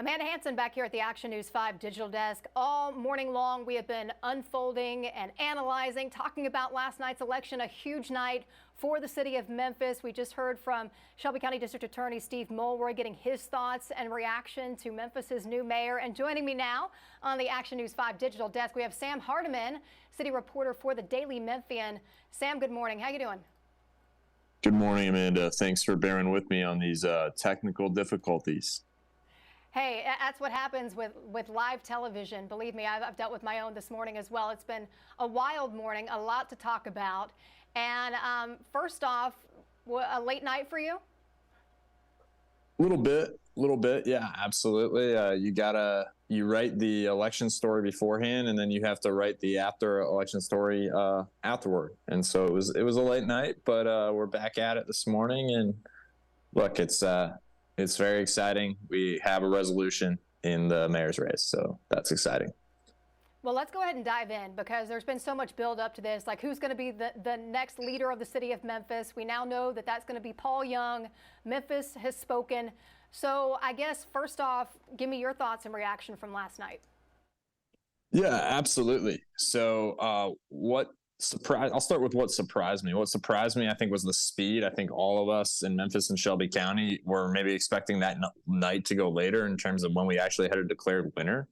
Amanda Hansen back here at the Action News 5 digital desk. All morning long, we have been unfolding and analyzing, talking about last night's election, a huge night for the city of Memphis. We just heard from Shelby County District Attorney Steve Mulroy getting his thoughts and reaction to Memphis's new mayor. And joining me now on the Action News 5 digital desk, we have Sam Hardiman, city reporter for the Daily Memphian. Sam, good morning. How you doing? Good morning, Amanda. Thanks for bearing with me on these technical difficulties. Hey, that's what happens with live television. Believe me, I've dealt with my own this morning as well. It's been a wild morning, a lot to talk about. And first off, a late night for you? A little bit. Yeah, absolutely. You write the election story beforehand, and then you have to write the after election story afterward. And so it was a late night, but we're back at it this morning. And look, it's very exciting. We have a resolution in the mayor's race, so that's exciting. Well, let's go ahead and dive in because there's been so much build up to this. Like, who's going to be the next leader of the city of Memphis? We now know that that's going to be Paul Young. Memphis has spoken. So I guess first off, give me your thoughts and reaction from last night. Yeah, absolutely. So I'll start with what surprised me. What surprised me, I think, was the speed. I think all of us in Memphis and Shelby County were maybe expecting that night to go later in terms of when we actually had a declared winner.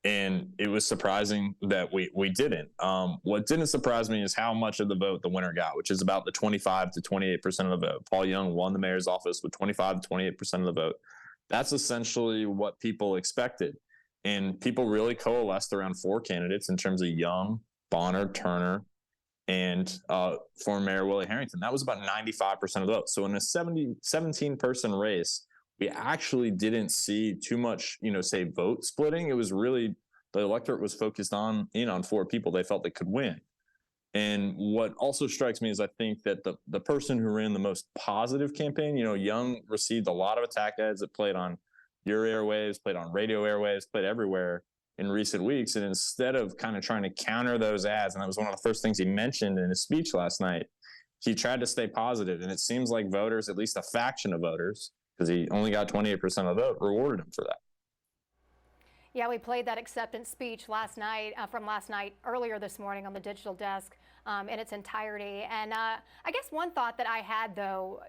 And it was surprising that we didn't. What didn't surprise me is how much of the vote the winner got, which is about the 25 to 28% of the vote. Paul Young won the mayor's office with 25 to 28% of the vote. That's essentially what people expected. And people really coalesced around four candidates in terms of Young, Bonner, Turner, and former Mayor Willie Harrington. That was about 95% of the vote. So in a 17-person race, we actually didn't see too much, say vote splitting. It was really the electorate was focused on four people they felt they could win. And what also strikes me is I think that the person who ran the most positive campaign, Young received a lot of attack ads that played on your airwaves, played on radio airwaves, played everywhere in recent weeks. And instead of kind of trying to counter those ads, and that was one of the first things he mentioned in his speech last night, he tried to stay positive. And it seems like voters, at least a faction of voters, because he only got 28% of the vote, rewarded him for that. Yeah, we played that acceptance speech last night, earlier this morning on the digital desk in its entirety. And I guess one thought that I had, though,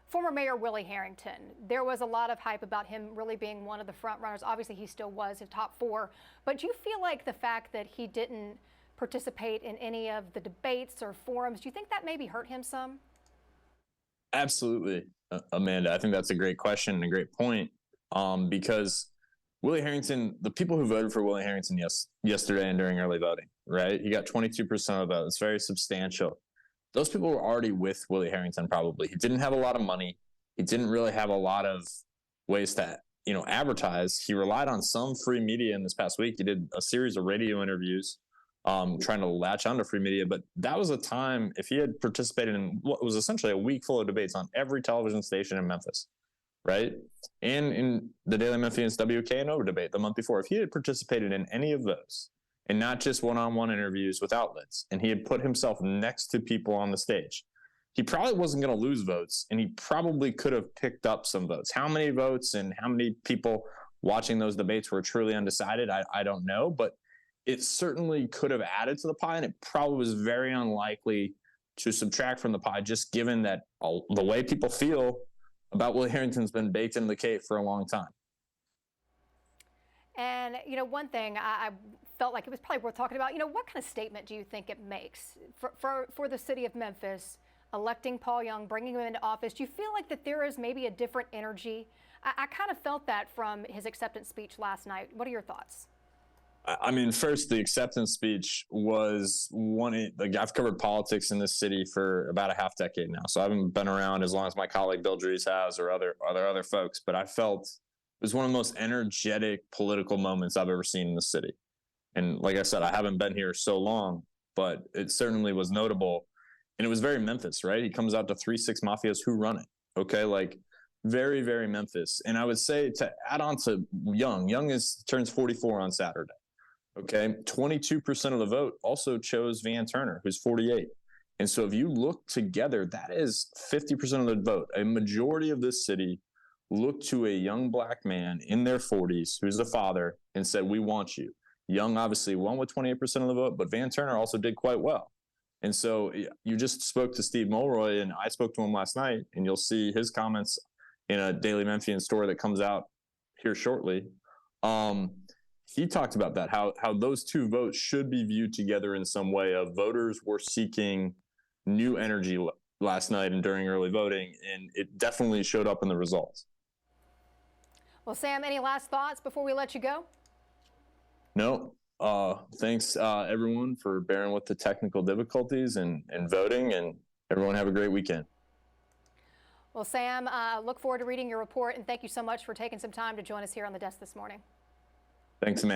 former Mayor Willie Harrington, there was a lot of hype about him really being one of the front runners. Obviously, he still was in top four. But do you feel like the fact that he didn't participate in any of the debates or forums, do you think that maybe hurt him some? Absolutely, Amanda. I think that's a great question and a great point because Willie Harrington, the people who voted for Willie Harrington yesterday and during early voting, right? He got 22% of the vote. It's very substantial. Those people were already with Willie Harrington probably. He didn't have a lot of money. He didn't really have a lot of ways to, advertise. He relied on some free media in this past week. He did a series of radio interviews trying to latch onto free media. But that was a time, if he had participated in what was essentially a week full of debates on every television station in Memphis, right? And in the Daily Memphian's WKNO debate the month before, if he had participated in any of those, and not just one-on-one interviews with outlets, and he had put himself next to people on the stage, he probably wasn't going to lose votes, and he probably could have picked up some votes. How many votes and how many people watching those debates were truly undecided, I don't know, but it certainly could have added to the pie, and it probably was very unlikely to subtract from the pie, just given that the way people feel about Willie Harrington's been baked into the cake for a long time. And, one thing I felt like it was probably worth talking about, what kind of statement do you think it makes for the city of Memphis, electing Paul Young, bringing him into office? Do you feel like that there is maybe a different energy? I kind of felt that from his acceptance speech last night. What are your thoughts? I mean, first, the acceptance speech was I've covered politics in this city for about a half decade now. So I haven't been around as long as my colleague Bill Dries has or other folks, but I felt it was one of the most energetic political moments I've ever seen in the city. And like I said, I haven't been here so long, but it certainly was notable. And it was very Memphis, right? He comes out to 3-6 Mafias who run it. Okay. Like very, very Memphis. And I would say to add on to Young turns 44 on Saturday. Okay. 22% of the vote also chose Van Turner, who's 48. And so if you look together, that is 50% of the vote. A majority of this city looked to a young black man in their 40s who's a father and said, "We want you." Young obviously won with 28% of the vote, but Van Turner also did quite well. And so you just spoke to Steve Mulroy, and I spoke to him last night, and you'll see his comments in a Daily Memphian story that comes out here shortly. He talked about that, how those two votes should be viewed together in some way. Of voters were seeking new energy last night and during early voting, and it definitely showed up in the results. Well, Sam, any last thoughts before we let you go? No. Thanks, everyone, for bearing with the technical difficulties and voting, and everyone have a great weekend. Well, Sam, look forward to reading your report, and thank you so much for taking some time to join us here on the desk this morning. Thanks, Amanda.